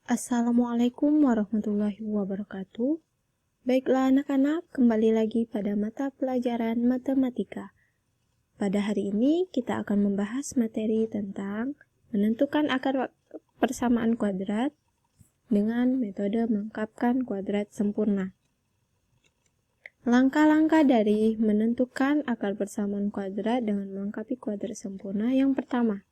Assalamualaikum warahmatullahi wabarakatuh. Baiklah anak-anak, kembali lagi pada mata pelajaran matematika. Pada hari ini kita akan membahas materi tentang menentukan akar persamaan kuadrat dengan metode melengkapkan kuadrat sempurna. Langkah-langkah dari menentukan akar persamaan kuadrat dengan melengkapi kuadrat sempurna. Yang pertama,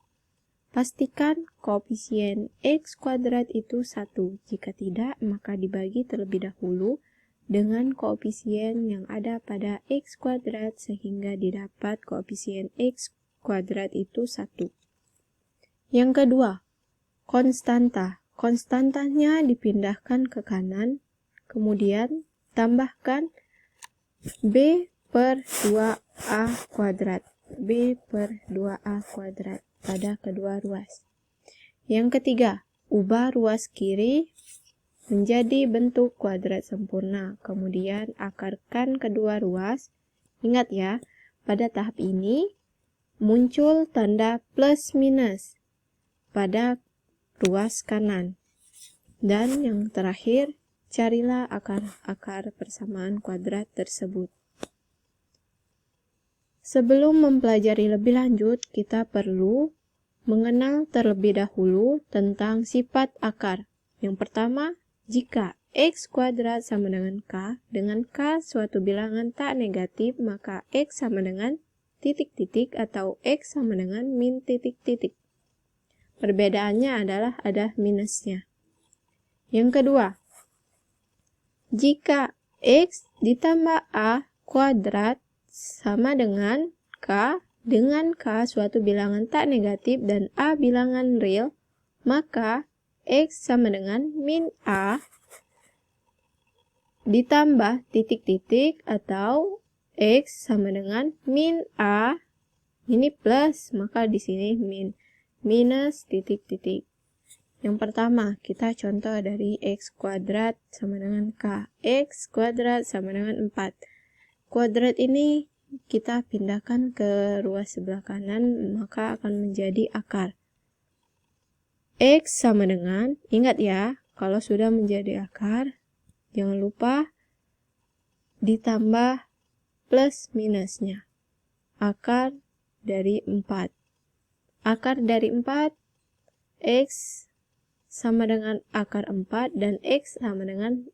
pastikan koefisien x kuadrat itu 1. Jika tidak, maka dibagi terlebih dahulu dengan koefisien yang ada pada x kuadrat sehingga didapat koefisien x kuadrat itu 1. Yang kedua, konstanta. Konstantanya dipindahkan ke kanan, kemudian tambahkan b per 2a kuadrat. b per 2a kuadrat pada kedua ruas. Yang ketiga, ubah ruas kiri menjadi bentuk kuadrat sempurna. Kemudian akarkan kedua ruas. Ingat ya, pada tahap ini muncul tanda plus minus pada ruas kanan. Dan yang terakhir, carilah akar persamaan kuadrat tersebut. Sebelum mempelajari lebih lanjut, kita perlu mengenal terlebih dahulu tentang sifat akar. Yang pertama, jika x kuadrat sama dengan k suatu bilangan tak negatif, maka x sama dengan titik-titik atau x sama dengan min titik-titik. Perbedaannya adalah ada minusnya. Yang kedua, jika x ditambah a kuadrat sama dengan k suatu bilangan tak negatif dan a bilangan real, maka x sama dengan min a ditambah titik-titik atau x sama dengan min a, ini plus, maka di sini minus titik-titik. Yang pertama, kita contoh dari x kuadrat sama dengan k. X kuadrat sama dengan 4. Kuadrat ini kita pindahkan ke ruas sebelah kanan, maka akan menjadi akar. X sama dengan, ingat ya, kalau sudah menjadi akar, jangan lupa ditambah plus minusnya. Akar dari 4. Akar dari 4, x sama dengan akar 4, dan x sama dengan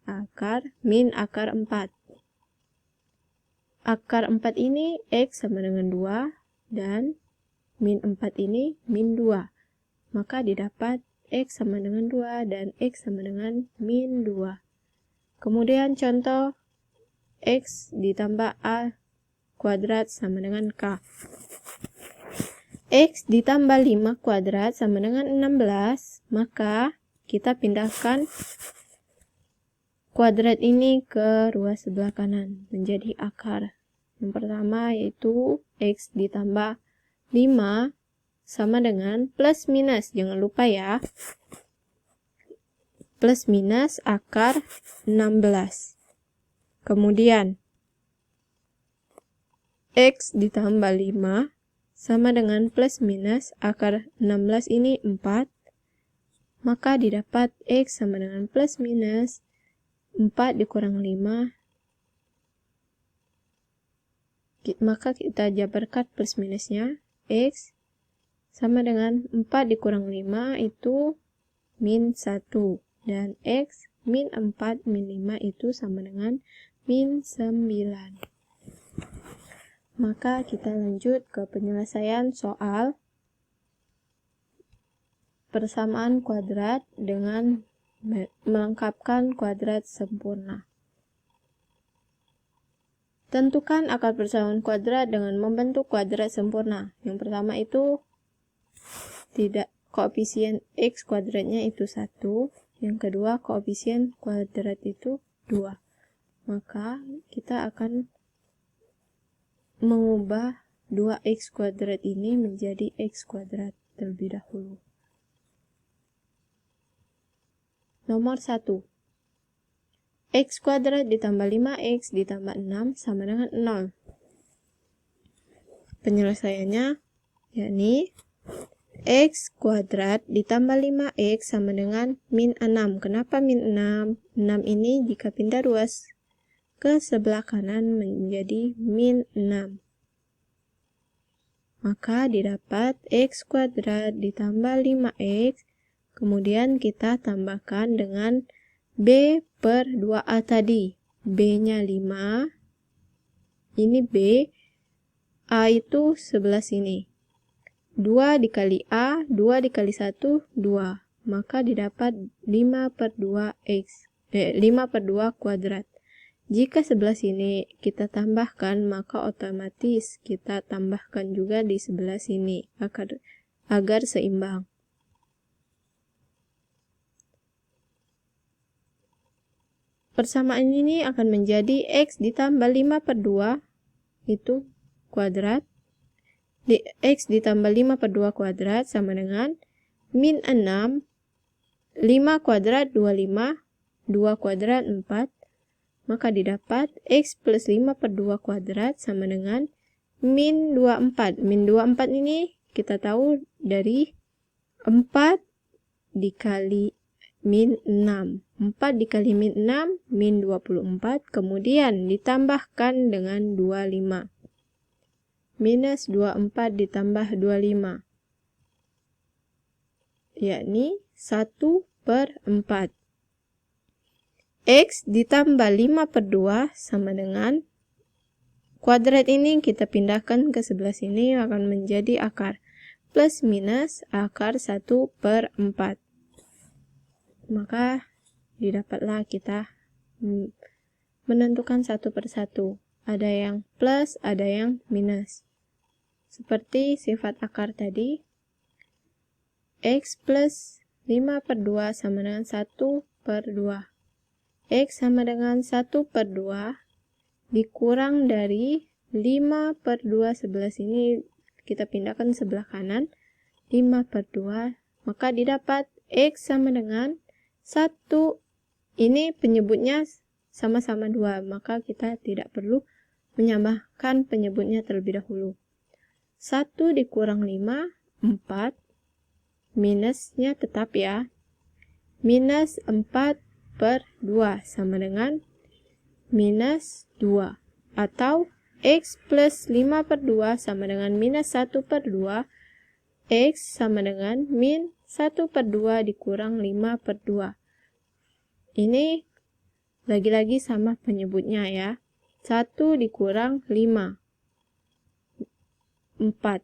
min akar 4. Akar 4 ini x sama dengan 2 dan min 4 ini min 2. Maka didapat x sama dengan 2 dan x sama dengan min 2. Kemudian contoh x ditambah a kuadrat sama dengan k. X ditambah 5 kuadrat sama dengan 16, maka kita pindahkan kuadrat ini ke ruas sebelah kanan menjadi akar. Yang pertama yaitu x ditambah 5 sama dengan plus minus. Jangan lupa ya. Plus minus akar 16. Kemudian x ditambah 5 sama dengan plus minus akar 16 ini 4. Maka didapat x sama dengan plus minus 4 dikurang 5, maka kita jabarkan plus minusnya. X sama dengan 4 dikurang 5 itu min 1, dan x min 4 min 5 itu sama dengan min 9. Maka kita lanjut ke penyelesaian soal persamaan kuadrat dengan melengkapkan kuadrat sempurna. Tentukan akar persamaan kuadrat dengan membentuk kuadrat sempurna. Yang pertama itu koefisien x kuadratnya itu 1. Yang kedua, koefisien kuadrat itu 2. Maka kita akan mengubah 2x kuadrat ini menjadi x kuadrat terlebih dahulu. Nomor 1. X kuadrat ditambah 5x ditambah 6 sama dengan 0. Penyelesaiannya yakni X kuadrat ditambah 5X sama dengan min 6. Kenapa min 6? 6 ini jika pindah ruas ke sebelah kanan menjadi min 6. Maka didapat X kuadrat ditambah 5X. Kemudian kita tambahkan dengan B per 2A tadi. B-nya 5. Ini B. A itu sebelah sini. 2 dikali A, 2 dikali 1, 2. Maka didapat 5 per 2 kuadrat. Jika sebelah sini kita tambahkan, maka otomatis kita tambahkan juga di sebelah sini agar seimbang. Persamaan ini akan menjadi X ditambah 5 per 2 itu kuadrat. X ditambah 5 per 2 kuadrat sama dengan min 6, 5 kuadrat 25, 2 kuadrat 4, maka didapat X plus 5 per 2 kuadrat sama dengan min 24. Min 24 ini kita tahu dari 4 dikali min 6. 4 dikali min 6, min 24, kemudian ditambahkan dengan 25. Minus 24 ditambah 25, yakni 1 per 4. X ditambah 5 per 2 sama dengan, kuadrat ini kita pindahkan ke sebelah sini akan menjadi akar. Plus minus akar 1 per 4. Maka didapatlah kita menentukan satu per satu. Ada yang plus, ada yang minus. Seperti sifat akar tadi, X plus 5 per 2 sama dengan 1 per 2. X sama dengan 1 per 2 dikurang dari 5 per 2 sebelah sini, kita pindahkan sebelah kanan, 5 per 2, maka didapat X sama dengan 1. Ini penyebutnya sama-sama 2, maka kita tidak perlu menyamakan penyebutnya terlebih dahulu. 1 dikurang 5, 4. Minusnya tetap ya. Minus 4 per 2 sama dengan minus 2. Atau X plus 5 per 2 sama dengan minus 1 per 2. X sama dengan min 1 per 2 dikurang 5 per 2. Ini lagi-lagi sama penyebutnya ya. 1 dikurang 5. 4.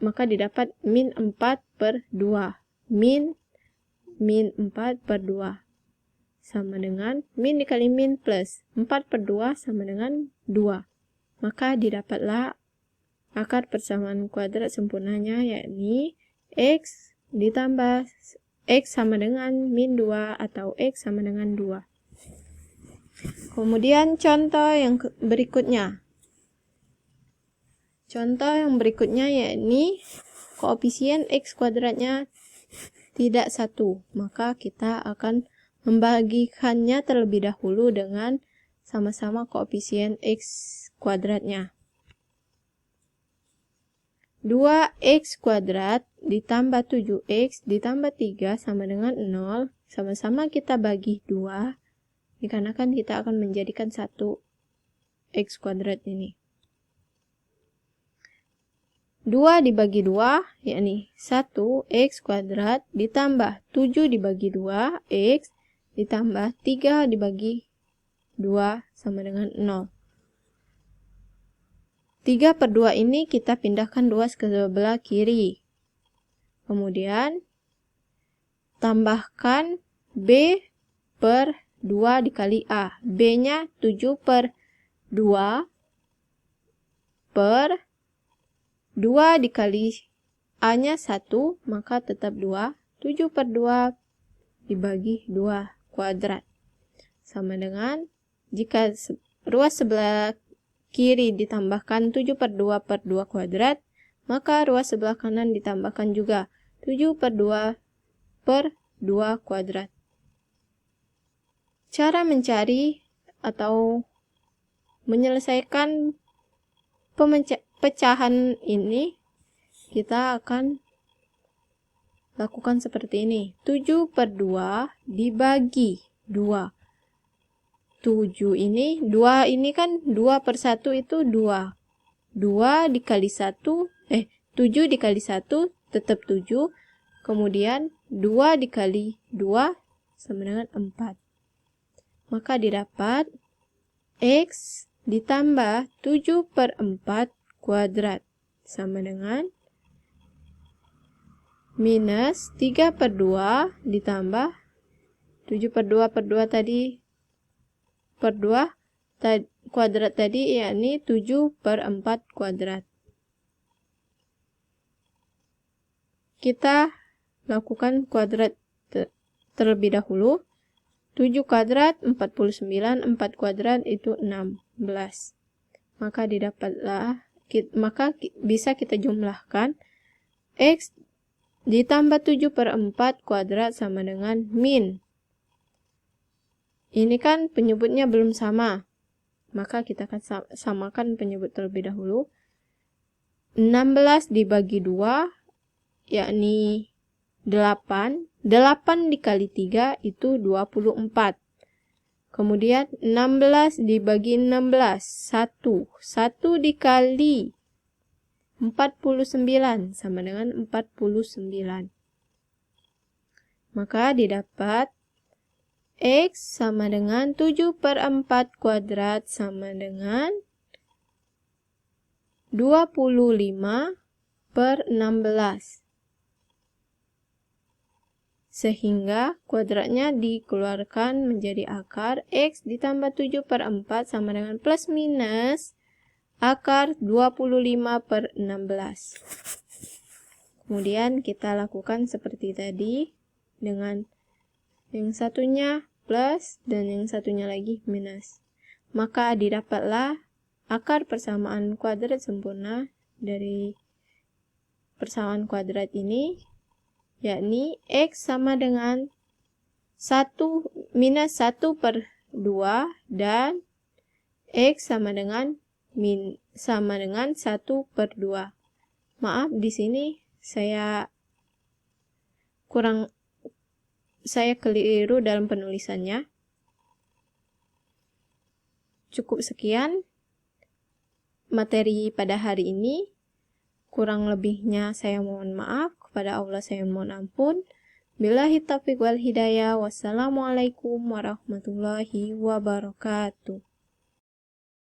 Maka didapat min 4 per 2. Min 4 per 2. Sama dengan min dikali min plus 4 per 2 sama dengan 2. Maka didapatlah akar persamaan kuadrat sempurnanya, yakni X ditambah X sama dengan min 2 atau X sama dengan 2. Kemudian contoh yang berikutnya. Contoh yang berikutnya yakni koefisien X kuadratnya tidak 1. Maka kita akan membagikannya terlebih dahulu dengan sama-sama koefisien X kuadratnya. 2X kuadrat ditambah 7X ditambah 3 sama dengan 0. Sama-sama kita bagi 2. Dikarenakan kita akan menjadikan 1 X kuadrat ini. 2 dibagi 2, yakni 1X kuadrat ditambah 7 dibagi 2, X ditambah 3 dibagi 2 sama dengan 0. 3 per 2 ini kita pindahkan ruas ke sebelah kiri. Kemudian tambahkan B per 2 dikali A. B-nya 7 per 2 per 2 dikali A-nya 1, maka tetap 2. 7 per 2 dibagi 2 kuadrat. Sama dengan jika ruas sebelah kiri ditambahkan 7 per 2 per 2 kuadrat, maka ruas sebelah kanan ditambahkan juga 7 per 2 per 2 kuadrat. Cara mencari atau menyelesaikan pecahan ini, kita akan lakukan seperti ini. 7/2 dibagi 2. 7 ini, 2 ini kan 2/1 itu 2. 2 dikali 1, 7 dikali 1 tetap 7. Kemudian 2 dikali 2 sama dengan 4. Maka didapat X ditambah 7/4 kuadrat sama dengan minus 3/2 ditambah 7/2 tadi per 2 kuadrat tadi, yakni 7/4 kuadrat. Kita lakukan kuadrat terlebih dahulu. 7 kuadrat 49, 4 kuadrat itu 16. Maka bisa kita jumlahkan X ditambah 7/4 kuadrat sama dengan min. Ini kan penyebutnya belum sama. Maka kita akan samakan penyebut terlebih dahulu. 16 dibagi 2, yakni 8. 8 dikali 3 itu 24. Kemudian 16 dibagi 16, 1. 1 dikali 49 sama dengan 49. Maka didapat X sama dengan 7/4 kuadrat sama dengan 25/16. Sehingga kuadratnya dikeluarkan menjadi akar X ditambah 7/4 sama dengan plus minus akar 25/16. Kemudian kita lakukan seperti tadi dengan yang satunya plus dan yang satunya lagi minus. Maka didapatlah akar persamaan kuadrat sempurna dari persamaan kuadrat ini, yakni X sama dengan 1 minus 1/2 dan X sama dengan 1/2. Maaf, di sini saya keliru dalam penulisannya. Cukup sekian materi pada hari ini. Kurang lebihnya saya mohon maaf. Kepada Allah saya mohon ampun. Billahi taufiq wal hidayah. Wassalamualaikum warahmatullahi wabarakatuh.